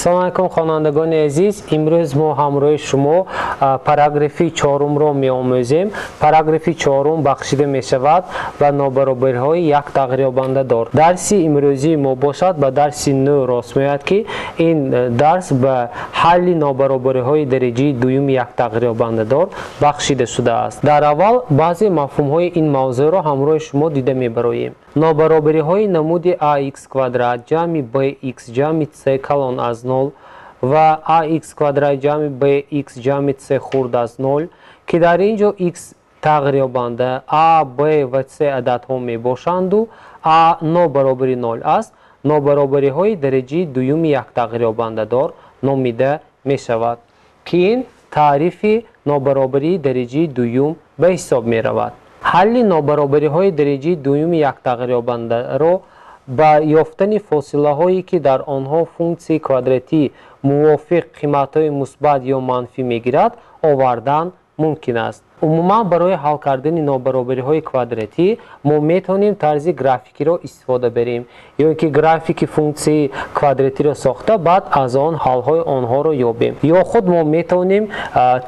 салом алейкум хонандагони азиз, имрӯз мо ҳамроҳи шумо параграфи 4-ро меомӯзем. Параграфи 4 бахшида мешавад ба нобаробариҳои як тағйирёбандадор. Дарси имрӯзии мо бошад ба дарси 9 рост меояд ки ин дарс ба ҳалли нобаробариҳои дараҷаи дуюми як тағйирёбандадор бахшида шудааст. Дар аввал баъзе мафҳумҳои ин мавзӯъро ҳамроҳи шумо дида мебароем. нобаробариҳои намуди ax квадрат ҷамъи bx ҷамъи c калон аз 0 ва ax квадрат ҷамъи bx ҷамъи c хурд аз 0 ки дар ин ҷо x тағйирёбанда a, b ва c ададҳо мебошанду a нобаробари 0 аст, нобаробариҳои дараҷаи дуюми як тағйирёбандадор номида мешавад ки ин таърифи нобаробарии дараҷаи дуюм ба ҳисоб меравад. ҳалли нобаробариҳои дараҷаи дуюми як тағйирёбандаро ба ёфтани фосилаҳое ки дар онҳо функсияи квадратӣ мувофиқ қиматҳои мусбат ё манфӣ мегирад овардан мумкин аст. умуман барои ҳал кардани нобаробариҳои квадратӣ мо метавонем тарзи графикиро истифода берем ё ин ки графики функсияи квадратиро сохта баъд аз он ҳалҳои онҳоро ёбем, ё худ мо метавонем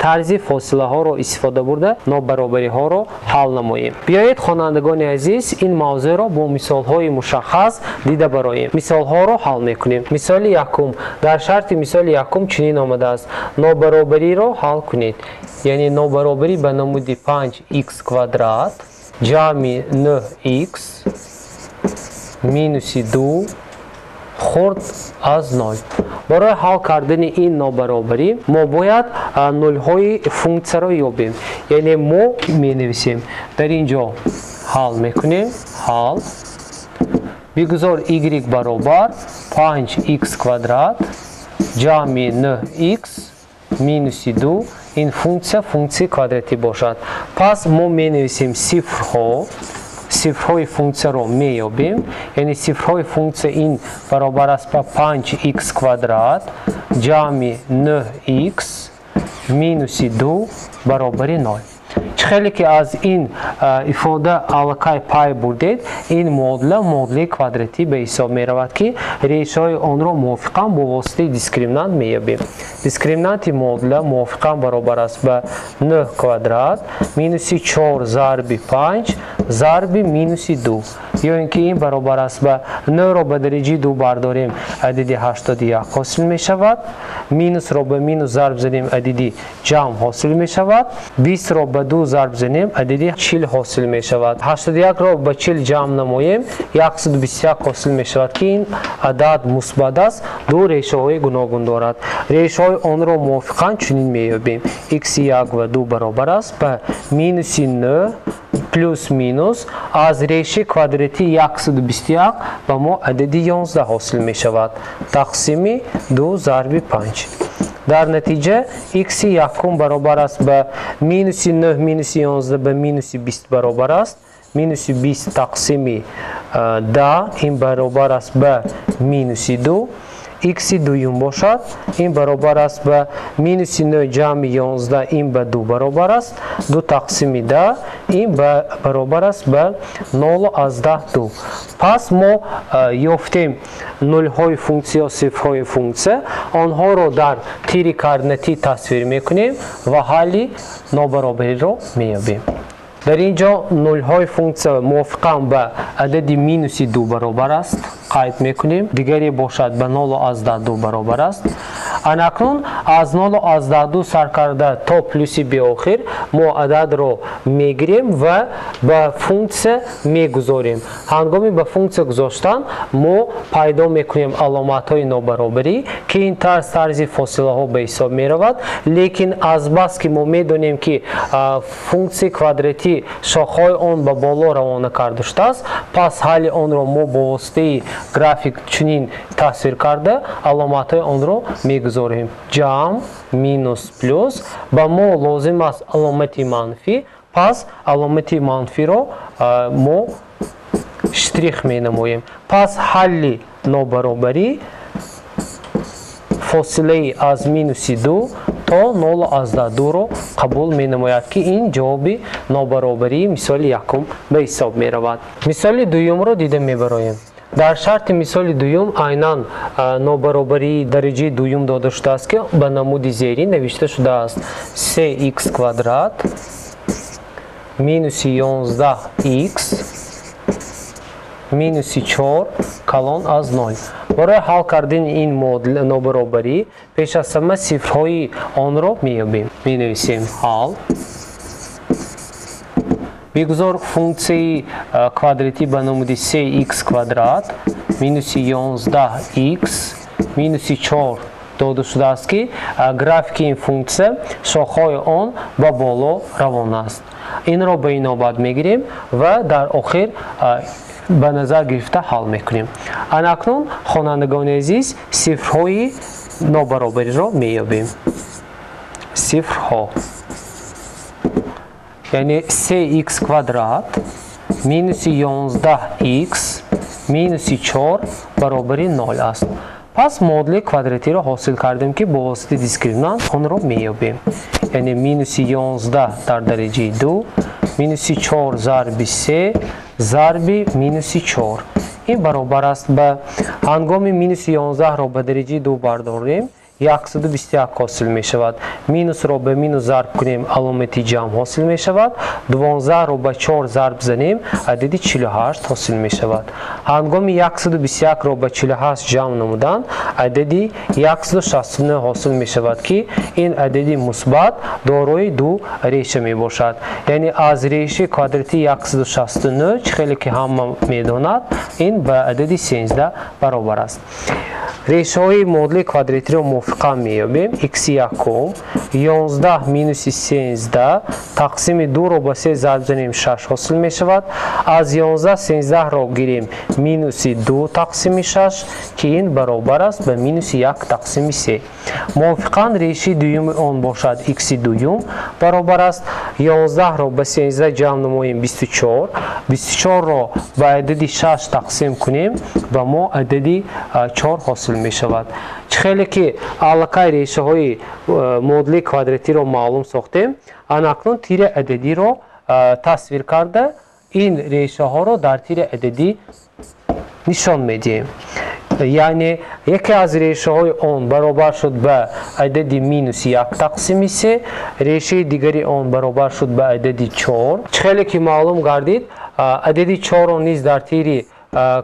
тарзи фосилаҳоро истифода бурда нобаробариҳоро ҳал намоем. биёед хонандагони азиз, ин мавзӯъро бо мисолҳои мушаххас дида бароем. мисолҳоро ҳал мекунем. мисоли якум, дар шарти мисоли якум чунин омадааст: нобаробариро ҳал кунед, яъне нобаробарӣ ба намуди 5x квадрат ҷамъи 9x минуси 2 хурд аз 0. барои ҳал кардани ин нобаробарӣ мо бояд нулҳои функсияро ёбем, яъне мо менависем, дар ин ҷо ҳал мекунем. ҳал бигузор y баробар 5x квадрат ҷамъи 9x минуси 2. ин функсияи квадратӣ бошад. пас мо менависем сифрҳои функсияро меёбем, яъне сифрҳои функсия ин баробар аст ба 5x квадрат ҷамъи 9x минуси 2 баробари 0. чӣ хеле ки аз ин ифода аллакай пай бурдед, ин модулаи квадратӣ ба ҳисоб меравад ки решаҳои онро мувофиқан бо воситаи дискриминант меёбем. дискриминанти модула мувофиқан баробар аст ба 9 квадрат минуси 4 зарби 5 зарби минуси 2, ё ин ки ин баробар аст ба 9ро ба дараҷаи 2 бардорем, адади 81 ҳосил мешавад. минусро ба минус зарб занем, адади ҷамъ ҳосил мешавад. 20ро ба 2 зарб занем, адади 40 ҳосил мешавад. 81ро ба 40 ҷамъ намоем, 121 ҳосил мешавад ки ин адад мусбат аст, ду решаҳои гуногун дорад. решаҳои онро мувофиқан чунин меёбем: x1 ва 2 баробар аст ба минуси 9 плюс минус аз решаи квадратии 121 ба мо адади 11 ҳосил мешавад, тақсими 2 зарби 5. дар натиҷа x якум баробар аст ба минуси 9 минуси 11 ба минуси 20 баробар аст. минуси 20 тақсими 10 ин баробар аст ба минуси 2. x дуюм бошад, ин баробар аст ба минуси 9 ҷамъи 11 ин ба 2 баробар аст. 2 тақсими 10 ин баробар аст ба 0 аз 10 2. пас мо ёфтем нулҳои функсия, сифрҳои функсия, онҳоро дар тири координатӣ тасвир мекунем ва ҳалли нобаробариро меёбем. дар ин ҷо нулҳои функсия мувофиқан ба адади минуси 2 баробар аст, қайд мекунем. дигаре бошад ба 0 аз 10 баробар аст. анакнун аз 0 аз 10 сар карда то плюси беохир мо ададро мегирем ва ба функсия мегузорем. ҳангоми ба функсия гузоштан мо пайдо мекунем аломатҳои нобаробарӣ ки ин тарзи фосилаҳо ба ҳисоб меравад, лекин азбас ки мо медонем ки функсияи квадратӣ шохҳои он ба боло равона карда шудааст, пас ҳалли онро мо бо воситаи график чунин тасвир карда аломатҳои онро мегузорем: ҷамъ минус плюс. ба мо лозим аст аломати манфӣ, пас аломати манфиро мо штрих менамоем. пас ҳалли нобаробарӣ фосилаи аз минуси 2 то 0 аз 10ро қабул менамояд ки ин ҷавоби нобаробарии мисоли якум ба ҳисоб меравад. мисоли дуюмро дида мебароем. در شرط مثال دوم عیناً نابرابری درجه دوم داده شده است که به نمود زیرین نوشته شده است 3x کوادرات مینوس 11x مینوس 4 کلان از 0. برای حل کردن این مدل نابرابری پیش از همه صفرهای آن را می‌یابیم. می‌نویسیم حل. بگذار فункції کвадراتی به نمود 3x کوادرات مینوس 11x مینوس 4 داده شده است که گرافیک این فункція شاخه‌های آن به بالا روان است. این را به این نوبت میگیریم و در آخر به نظر گرفته حل میکنیم. اکنون خوانندگان عزیز صفرهای نابرابری را مییابیم. صفرها یعنی 3x کوادرات مینوس 11x مینوس 4 برابر 0 است. پس مدل کвадراتی را حاصل کردیم که با واسطه دیسکریمینانت آن را مییابیم. یعنی مینوس 11 در درجه 2 مینوس 4 ضرب 3 ضرب مینوس 4. این برابر است به هنگام مینوس 11 را به درجه 2 برداریم 121 حاصل می شود. مینوس را به مینوس ضرب کنیم علامت جمع حاصل می شود. 12 را به 4 ضرب زنیم عدد 48 حاصل می شود. هنگام 121 را به 48 جمع نمودن عدد 169 حاصل می شود که این عدد مثبت دارای دو ریشه می باشد. یعنی از ریشه کвадراتی 169 خیلی که همه می داند این به عدد 13 برابر است. ریشه های مدل کвадراتی را موافقه می‌یابیم. x یکم 11 مینوس 13 تقسیم 2 را به 3 ضرب زنیم 6 حاصل می شود. از 11 13 را گیریم مینوس 2 تقسیم 6 که این برابر است به مینوس 1 تقسیم 3. موافقاً ریشه دوم آن باشد x دوم برابر است 11 را به 13 جمع نماییم 24 24 را به عدد 6 تقسیم کنیم و ما عدد 4 حاصل می شود. خیلی که علاقه ریشه های مدل کвадراتی را معلوم ساختیم اکنون تیر عددی را تصویر کرده این ریشه ها را در تیر عددی نشان میدیم. یعنی یکی از ریشه های آن برابر شد به عدد مینوس 1 تقسیم 3 ریشه دیگری آن برابر شد به عدد 4. خیلی که معلوم گردید عدد 4 را نیز در تیر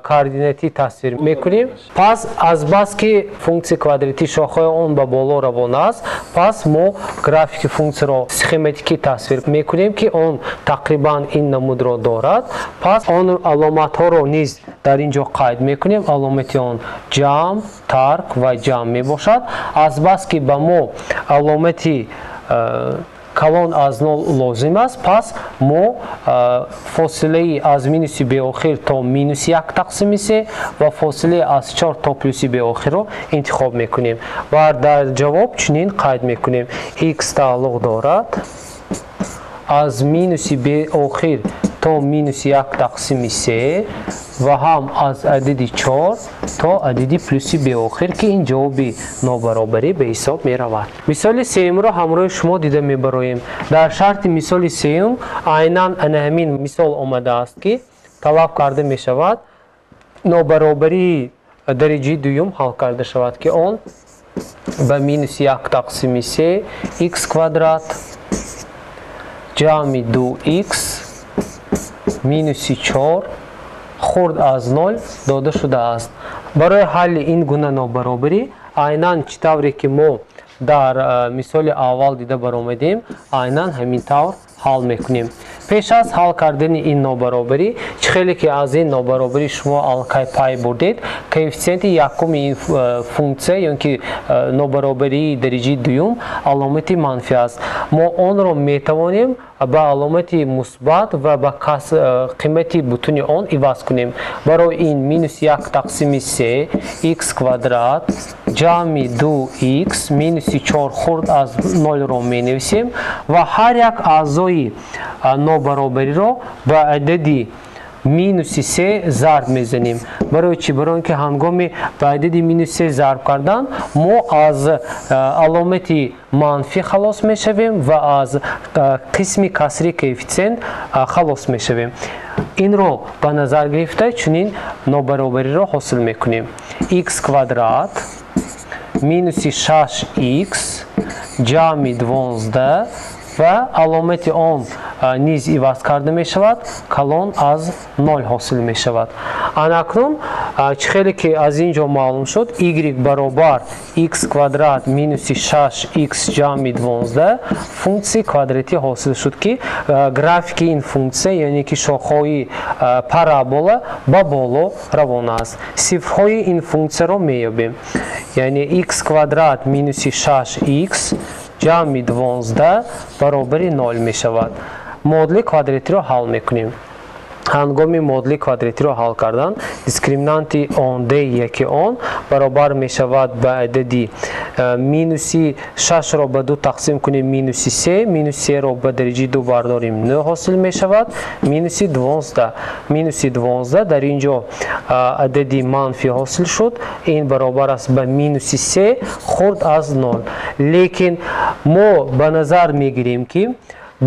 کوردیناتی تصویر میکنیم. پس از بس که فункція کвадراتی شاخه آن به بالا روان است پس ما گرافیک فункція را سخماتیکی تصویر میکنیم که آن تقریبا این نمود را دارد. پس آن علامت ها را نیز در اینجا قید میکنیم. علامت آن جمع ترک و جمع می باشد. از بس که به ما علامتی کلان از 0 لازم است پس ما فاصله از مینوس به آخر تا مینوس 1 تقسیم 3 و فاصله از 4 تا پلوس به آخر را انتخاب میکنیم و در جواب چنین قید میکنیم x تعلق دارد از مینوس به آخر تا مینوس 1 تقسیم 3 و هم از عدد 4 تا عدد پلوس به آخر که این جواب نابرابری به حساب می رود. مثال سوم را همراه شما دیده می برایم. در شرط مثال سوم عیناً همین مثال آمده است که طلب کرده می شود نابرابری درجه دوم حل کرده شود که آن به مینوس 1 تقسیم 3 x کوادرات جمع 2x مینوس 4 خورد از 0 داده شده است. برای حل این گونه نابرابری عیناً چطوری که ما در مثال اول دیده برآمدیم عیناً همین طور حل میکنیم. پیش از حل کردن این نابرابری خیلی که از این نابرابری شما علاقه پای بردید کوفیسیانت یکم این فункція یعنی که نابرابری درجه دوم علامت منفی است. ما آن را میتوانیم به علامت مثبت و به قیمت بوتون آن عوض کنیم. برای این مینوس 1 تقسیم 3 x کوادرات جمع 2x مینوس 4 خورد از 0 را می نویسیم و هر یک اعضای نابرابری را به عدد مینوس 3 ضرب میزنیم. برای چی؟ برای اینکه هنگام به عدد مینوس 3 ضرب کردن ما از علامت منفی خلاص میشویم و از قسم کسری کوفیسیانت خلاص میشویم. این رو به نظر گرفته چنین نابرابری رو حاصل میکنیم. x کвадрат مینوس 6x جمع 12 و علامت آن نیز عوض کرده می شود، کلون از 0 حاصل می شود. اکنون خیلی که از اینجا معلوم شد y برابر x کвадрат مینوس 6x جمع 12 فونکسی کوادراتی حاصل شد که گرافیک این فونکسی یعنی که شاخه‌های پارابولا با بالا روان است. صفرهای این فونکسی رو می‌یابیم. یعنی x کвадрат مینوس 6x جمع 12 برابر 0 می شود. مدل کوادراتی رو حل میکنیم. هنگام مدل کوادراتی رو حل کردن دیسکریمینانت آن د یکی آن برابر می شود به عددی مینوس 6 را به 2 تقسیم کنیم مینوس 3 مینوس 3 را به درجه 2 برداریم 9 حاصل می شود مینوس 12 مینوس 12 در اینجا عددی منفی حاصل شد این برابر است به مینوس 3 خورد از 0 لیکن ما به نظر می گیریم که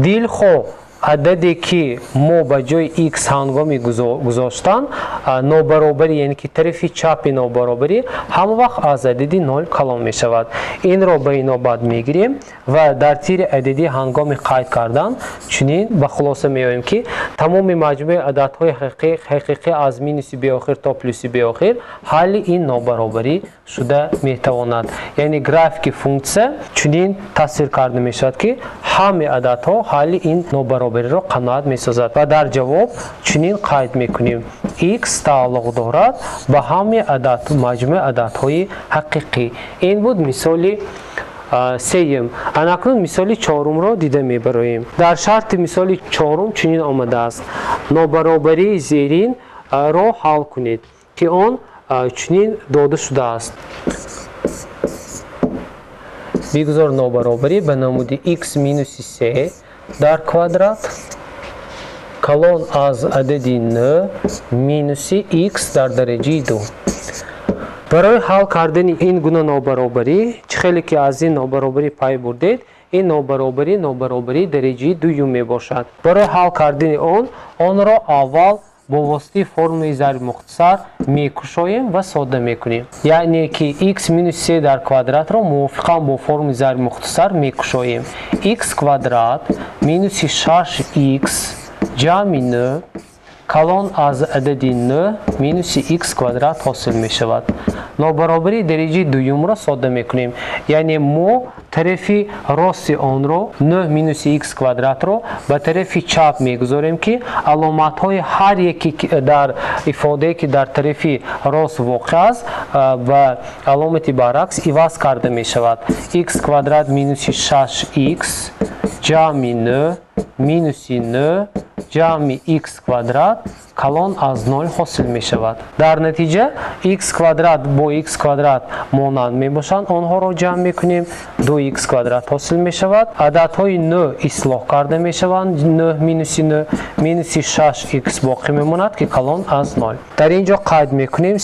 دلخواه عددی که ما به جای x هنگامی گذاشتن نابرابری یعنی که طرف چپ نابرابری هم وقت از عددی 0 کلان می شود. این را به این نوبت می گیریم و در تیر عددی هنگامی قید کردن چنین به خلاصه می آییم که تمام مجموع عددهای حقیقی از مینوس به آخر تا پلوس به آخر حل این نابرابری شده می تواند. یعنی گرافیک فونکسی چنین تصویر کرده می شود که همه عددها حل این نابرابری را قناعت می سازد و در جواب چنین قید می کنیم x تعلق دارد به همه عدد مجموع عددهای حقیقی. این بود مثال سیم. اکنون مثال چهارم را دیده می براییم. در شرط مثال چهارم چنین آمده است نابرابری زیرین را حل کنید که آن چنین داده شده است. بگذار نابرابری به نمود x مینوس 3 در کوادرات کلون از عددی 9 مینوس x در درجه 2. برای حل کردن این گونه نابرابری خیلی که از این نابرابری پای بردید این نابرابری درجه 2 می باشد. برای حل کردن آن را اول با واسطه فرمول ضریب مختصر میکشاییم و ساده میکنیم. یعنی که x مینوس 3 در کوادرات را موافقا با فرمول ضریب مختصر میکشاییم. x کوادرات مینوس 6x جمع 9 کلان از عددی 9 مینوس x کوادرات حاصل می شود. نابرابری درجه دوم را ساده میکنیم. یعنی ما طرف راست آن را 9 مینوس x کوادرات را به طرف چپ میگذاریم که علامت های هر یکی در افاده که در طرف راست واقع است و علامت برعکس عوض کرده می شود. x کوادرات مینوس 6x جمع 9 مینوس 9 جمع x کوادرات کلان از 0 حاصل می شود. در نتیجه x کوادرات با x کوادرات مانند می باشند آنها را جمع می کنیم 2x کوادرات حاصل می شود. عددهای 9 اصلاح کرده می شوند 9 مینوس 9 مینوس 6x باقی می ماند که کلان از 0. در اینجا قید می کنیم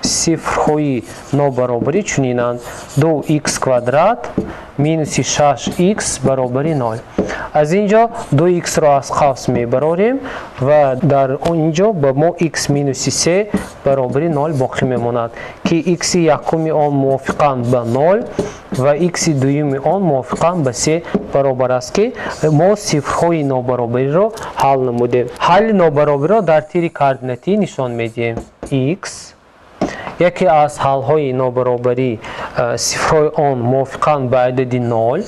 صفرهای نابرابری چنینند 2x کوادرات مینوس 6x برابر 0. از اینجا 2x را از قوس میبراریم و در اینجا به ما x مینوس 3 برابر 0 باقی میماند که x یکمی آن موافقاً به 0 و x دومی آن موافقاً به 3 برابر است که ما صفرهای نابرابری را حل نمودیم. حل نابرابری را در تیر کوردیناتی نشان میدیم. x یکی از حل‌های نابرابری صفرهای آن موافقاً به عددی 0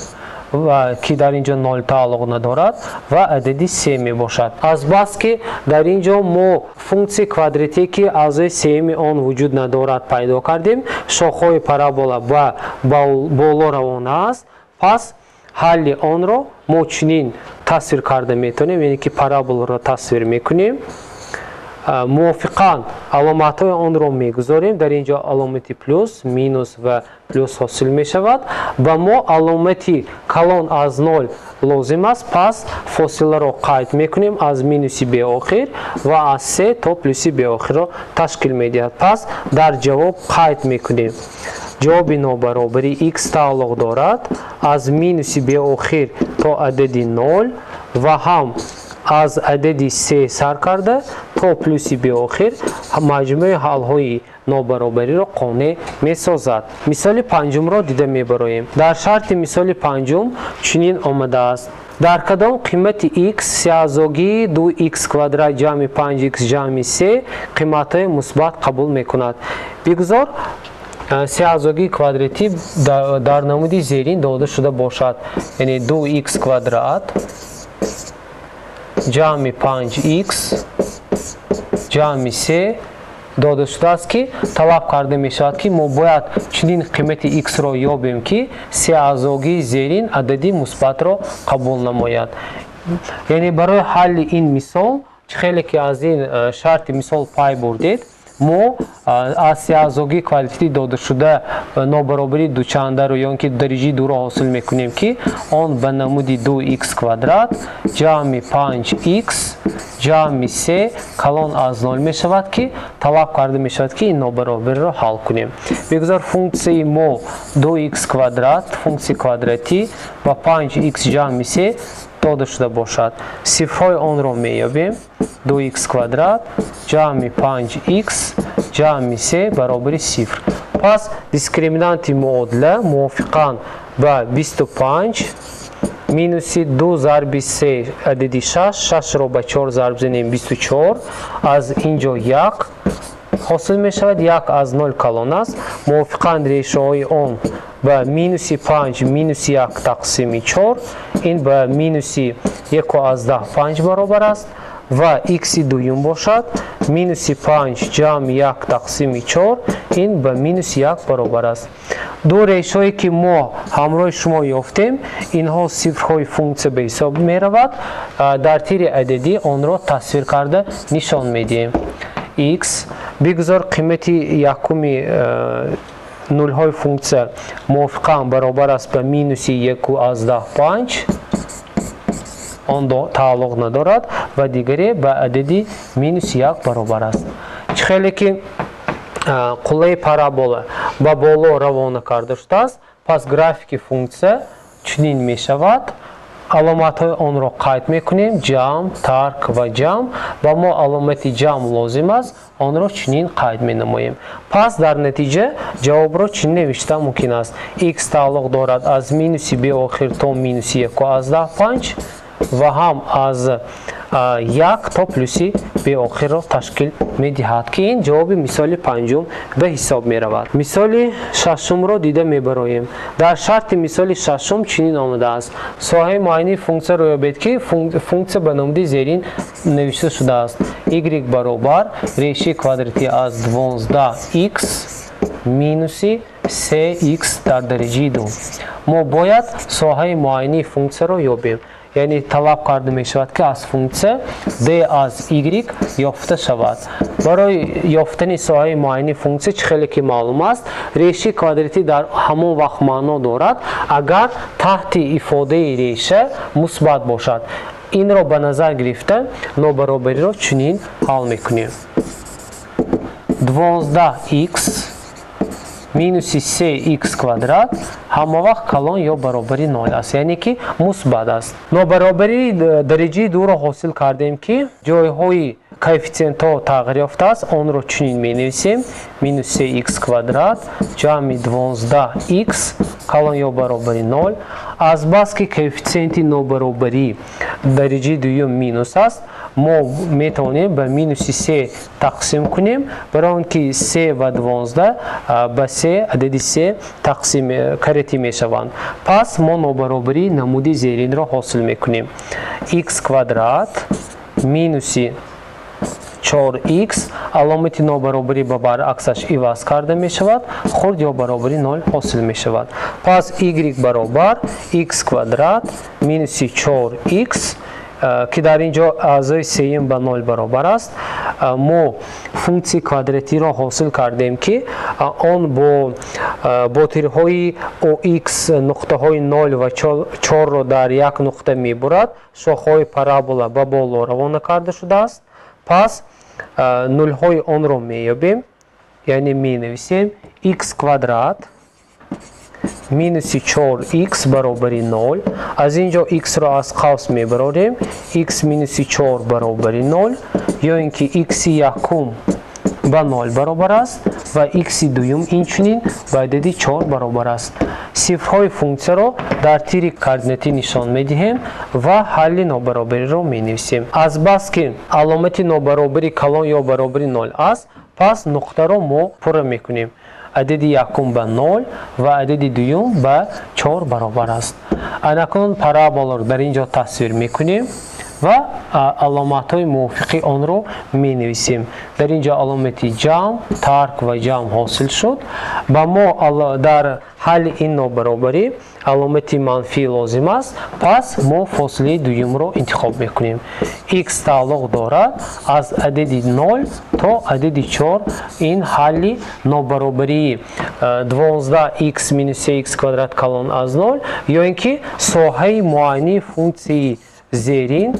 و که در اینجا 0 تعلق ندارد و عددی 3 می باشد. از بس که در اینجا ما فونکسی کوادراتی که اعضای سه‌م آن وجود ندارد پیدا کردیم شاخه‌های پارابولا و بالا روان است. پس حل آن را ما چنین تصویر کرده میتونیم یعنی که پارابولا را تصویر میکنیم موافقاً علامت های آن را میگذاریم. در اینجا علامت پلوس مینوس و پلوس حاصل می شود و ما علامتی کلان از 0 لازم است. پس فاصله را قید میکنیم از مینوسی به آخر و از 3 تا پلوسی به آخر را تشکیل میدهد. پس در جواب قید میکنیم جواب نابرابری x تعلق دارد از مینوسی به آخر تا عددی 0 و هم از عدد 3 سر کرده تا پلوس به آخر مجموع حل‌های نابرابری را قانع می‌سازد. مثال پنجم را دیده می‌بریم. در شرط مثال پنجم چنین آمده است: در کدام قیمت x سه‌ازاگی 2x کвадрат جمع 5x جمع 3 قیمت‌های مثبت قبول می‌کند. بگذار سه‌ازاگی کвадراتی در نمود زیرین داده شده باشد، یعنی 2x کвадрат جمع 5x جمع 3 داده شده است که طلب کرده می شود که ما باید چنین قیمت x را یابیم که سه‌ازاگی زیرین عددی مثبت را قبول نماید. یعنی برای حل این مثال خیلی که از این شرط مثال پای بردید، ما از سه‌ازاگی کвадрати داده شده نابرابری دوچنده رو یا که درجه دو را حاصل میکنیم که آن به نمود 2x کвадрат جمع 5x جمع 3 کلان از 0 می شود که طلب کرده می شود که این نابرابری را حل کنیم. بگذار فونکسی ما 2x کвадрат فونکسی کвадراتی و 5x جمع 3 داده شده باشد. صفرهای آن را میابیم. 2x کвадрат جمع 5x جمع 3 برابر 0. پس دیسکریمینانت معادله موافقاً به 25 مینوس 2 ضرب 3 عددی 6 را به 4 ضرب زنیم 24 از اینجا 1 حاصل می شود. 1 از 0 کلان است. موافقاً ریشه‌های آن به مینوس 5 مینوس 1 تقسیم 4 این به مینوس 1 از 10 5 برابر است و x دویم باشد مینوس 5 جمع 1 تقسیم 4 این به مینوس 1 برابر است. دو ریشه‌ای که ما همراه شما یافتیم اینها صفرهای فونکسیون به حساب می رود. در تیر عددی آن را تصویر کرده نشان میدیم. x بگذار قیمت یکمی نول های فونکسیون موافقاً برابر است به مینوس 1 از 10 5 آن تعلق ندارد و دیگری به عددی مینوس 1 برابر است. خیلی که قله پارابولا با بالا روانه کرده شده است، پس گرافیک فونکسیون چنین می شود. علامت های آن را قید میکنیم: جمع، ترک و جمع. و ما علامت جمع لازم است آن را چنین قید می نماییم. پس در نتیجه جواب را چنین نوشته ممکن است: x تعلق دارد از مینوس به آخر تا مینوس 1 از 10 5 و هم از 1 تا پلوس به آخر را تشکیل می دهد که این جواب مثال پنجم به حساب می رود. مثال ششم را دیده می براییم. در شرط مثال ششم چنین آمده است: ساحه معینی فونکسیون را یابید که فونکسیون به نمود زیرین نوشته شده است: y برابر ریشه کвадрати از 12x مینوس 3x در درجه 2. ما باید ساحه معینی فونکسیون را یابیم. یعنی طلب کرده می شود که از فونکسیون d از y یافته شود. برای یافتن ساحه معینی فونکسیون خیلی که معلوم است ریشه کвадрати در همان وقت معنا دارد اگر تحت افاده ریشه مثبت باشد. این را به نظر گرفته نابرابری را چنین حل میکنیم: 12x مینوس 3x کвадрат همه وقت کلان یا برابری 0 است، یعنی که مثبت است. نابرابری درجه 2 را حاصل کردیم که جایهای کوفیسیانت ها تغییر یافته است. آن را چنین می نویسیم: مینوس 3x کвадрат جمع 12x کلان یا برابری 0. از بس که کوفیسیانت نابرابری درجه دوم مینوس است ما می توانیم به مینوس 3 تقسیم کنیم برای آنکه 3 و 12 به 3 عدد 3 تقسیم کرتی می شوند. پس ما نابرابری نمود زیرین را حاصل می کنیم: x کвадрат مینوس 4x علامت نابرابری به برعکسش عوض کرده می شود، خرد یا برابری 0 حاصل می شود. پس y برابر x کвадрат مینوس 4x که در اینجا اعضای سیم به 0 برابر است. ما فونکسی کвадрати را حاصل کردیم که آن با تیرهای x نقطه های 0 و 4 را در یک نقطه می برد. شاخهای پارابولا به بالا روانه کرده شده است. پس نول های آن را می یابیم، یعنی می نویسیم x کвадрат минуси 4х баробари 0. аз инҷо x-ро аз қавс мебарорем. x минуси 4 баробари 0, ё ин ки x-и якум ба 0 баробар аст ва x-и дуюм инчунин ба адади 4 баробар аст. сифрҳои функсияро дар тири координатӣ нишон медиҳем ва ҳалли нобаробариро менависем. азбас ки аломати нобаробари калон ё баробари 0 аст, пас нуқтаро мо пурра мекунем. адади якум ба 0 ва адади дуюм ба 4 баробар аст. анакун параболаро дар инҷо тасвир мекунем ва аломатҳои мувофиқи онро менависем. дар инҷо аломати ҷамъ, тарк ва ҷамъ ҳосил шуд. ба мо дар ҳалли ин нобаробарӣ аломати манфӣ лозим аст, пас мо фосилаи дуюмро интихоб мекунем. x тааллуқ дорад аз адади 0 то адади 4. ин ҳалли нобаробарии 12x минус 3x квадрат калон аз 0, ё ин ки соҳаи муайяни функсияи зерин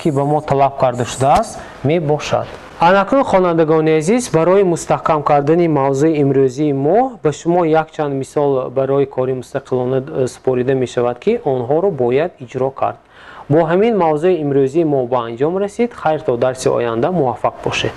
ки ба мо талаб карда шудааст мебошад. анакун хонандагони азиз, барои мустаҳкам кардани мавзӯи имрӯзии мо ба шумо якчанд мисол барои кори мустақилона супорида мешавад ки онҳоро бояд иҷро кард. бо ҳамин мавзӯи имрӯзии мо ба анҷом расид. хайр то дарси оянда муваффақ бошед.